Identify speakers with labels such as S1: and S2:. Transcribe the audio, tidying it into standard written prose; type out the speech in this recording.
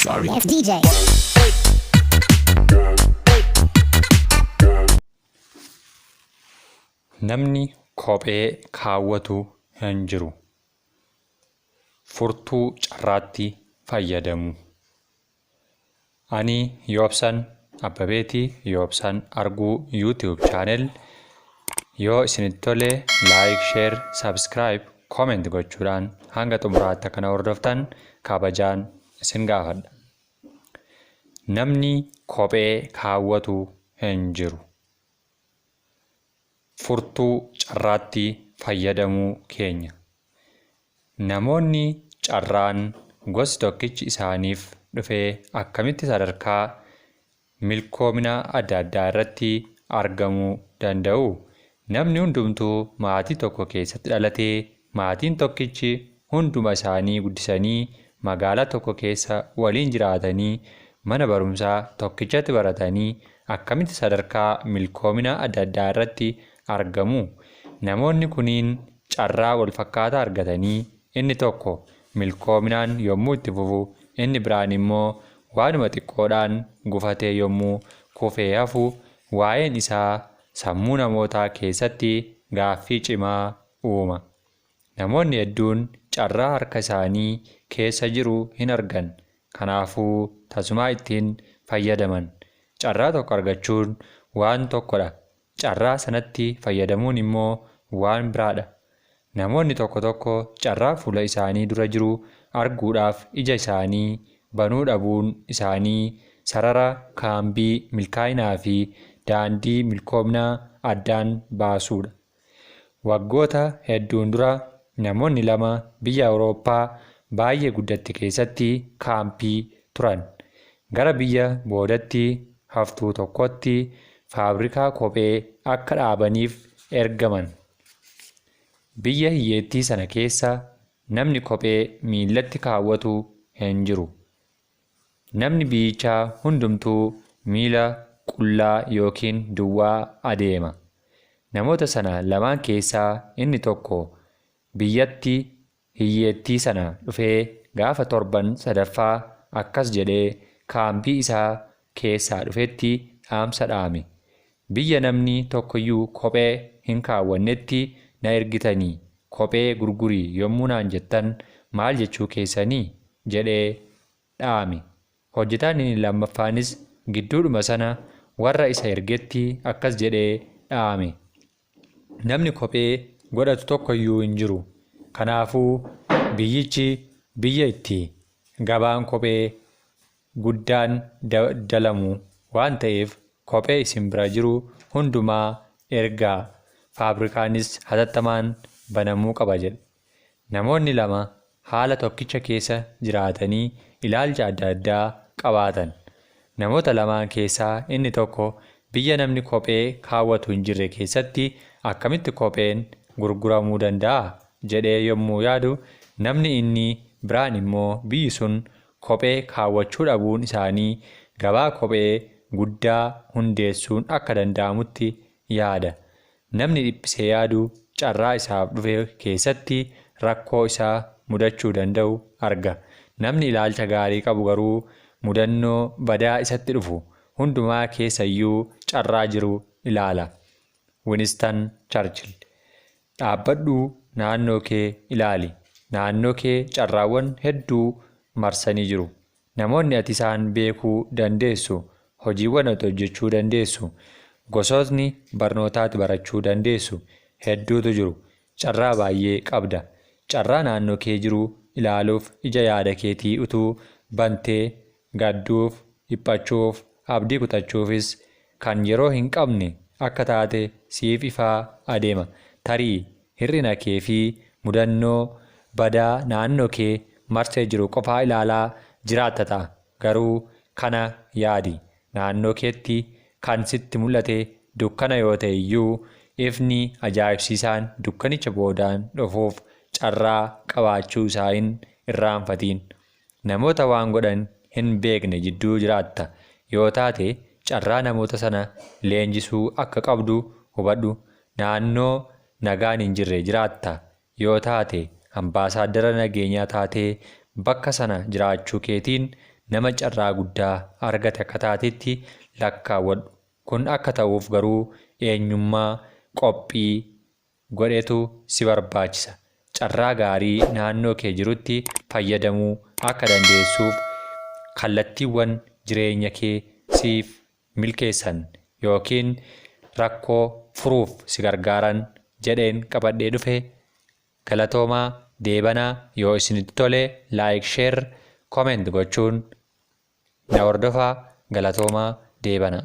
S1: Sorry. Yes, DJ.
S2: Namni kophee kaawwatu hin jiru. Furtuu carraatti fayyadamuu. Ani yoobsan Abbabeetii yoobsan arguu YouTube channel yoo isinitti tole like, share, subscribe, comment gochuudhaan hanga xumuraatti kana hordoftan kabajaan isin gaafadha. Namni kophee kaawwatu hin jiru. Furtuu carraatti fayyadamuu keenya. Namoonni carraan gosti tokkichi isaaniif dhufe akkamitti sadarkaa milkoomina adda addaa irratti argamuu danda'u. Namni hundumtuu maatii tokko keessatti dhalatee maatiin tokkichi hunduma isaanii guddisanii magaalaa tokko keessa waliin jiraatanii mana barumsaa tokkichatti baratanii akkamitti sadarkaa milkoomina adda addaa irratti argamu. Namoonni kunniin carraa wal fakkaataa argatanii inni tokko milkoominaan yommuu itti fufu inni biraan immoo waanuma xiqqoodhaan gufatee yommuu kufee hafu waa'een isaa sammuu namootaa keessatti gaaffii cimaa uuma. Namoonni hedduun carraa harka isaanii keessa jiru hin argan. Kanaafuu tasumaa ittiin fayyadaman. Carraa tokko argachuun waan tokkodha. Carraa sanatti fayyadamuun immoo waan biraadha. Namoonni tokko tokko carraa fuula isaanii dura jiru arguudhaaf ija isaanii banuu dhabuun isaanii sarara kaambii milkaa'inaa fi daandii milkoominaa addaan baasuudha. Waggoota hedduun dura namoonni lama biyya Awurooppaa baay'ee guddatti keessatti kaampii turan. Gara biyya boodatti haftuu tokkotti faabrikaa kophee akka dhaabaniif ergaman. Biyya hiyyeettii sana keessa namni kophee miillatti kaawwatu hin jiru. Namni biyyichaa hundumtuu miila qullaa yookiin duwwaa adeema. Namoota sana lamaan keessaa inni tokko biyyatti hiyyeettii sana dhufee gaafa torban sadaffaa akkas jedhee kaambii isaa keessaa dhufetti dhaamsa dhaame. Biyya namni tokkoyyuu kophee hin kaawwannetti na ergitanii kophee gurgurii yommuu naan jettan maal jechuu keessanii jedhee dhaame. Hojjetaan inni lammaffaanis gidduudhuma sana warra isa ergetti akkas jedhee dhaame. Namni kophee godhatu tokkoyyuu hin jiru. Kanaafuu biyyichi biyya itti gabaan kophee guddaan dalamu waan ta'eef kophee isin bira jiru hundumaa ergaa.Faabrikaanis hatattamaan banamuu qaba jedhe. Namoonni lama haala tokkicha keessa jiraatanii ilaalcha adda addaa qabaatan. Namoota lamaan keessaa inni tokko biyya namni kophee kaawwatu hin jirre keessatti akkamitti kopheen gurguramuu danda'a jedhee yommuu yaadu, namni inni biraan immoo biyyi sun kophee kaawwachuu dhabuun isaanii gabaa kophee guddaa hundeessuun akka danda'amutti yaada. Namni dhiphisee yaadu carraa isaaf dhufe keessatti rakkoo isaa mudachuu danda'u arga. Namni ilaalcha gaarii qabu garuu mudannoo badaa isatti dhufu hundumaa keessayyuu carraa jiru ilaala. Winston Churchill. Dhaabbadhuu naannoo kee ilaali. Naannoo kee carraawwan hedduu marsanii jiru. Namoonni ati isaan beekuu dandeessu. Hojiiwwan ati hojjechuu dandeessu. Gosootni barnootaatti barachuu dandeessu. Hedduutu jiru. Carraa baay'ee qabda. Carraa naannoo kee jiru ilaaluuf ija yaada keetii utuu bantee gadduuf, dhiphachuuf, abdii kutachuufis kan yeroo hin qabne akka taate siif ifaa adeema. Tarii hir'ina kee fi mudannoo badaa naannoo kee marsee jiru qofaa ilaalaa jiraatta ta'a. Garuu kana yaadi. Naannoo keetti kan sitti mul'ate dukkana yoo ta'e iyyuu ifni ajaa'ibsiisaan dukkanicha boodaan dhufuuf carraa qabaachuu isaa hin irraanfatiin. Namoota waan godhan hin beekne jidduu jiraatta yoo taate carraa namoota sana leenjisuu akka qabdu hubadhu. Naannoo nagaan hin jirre jiraatta yoo taate ambaasaaddara nageenyaa taatee bakka sana jiraachuu keetiin nama carraa guddaa argate akka taatitti lakkaawwadhu. Kun akka ta'uuf garuu eenyummaa qophii godhetu si barbaachisa. Carraa gaarii naannoo kee jirutti fayyadamuu akka dandeessuuf kallattiiwwan jireenya kee siif milkeessan yookiin rakkoo furuuf si gargaaran jedheen qabadhee dhufe. Galatoomaa deebanaa. Yoo isinitti tole laayik, sheer, kooment gochuun na hordofaa. Galatoomaa deebanaa.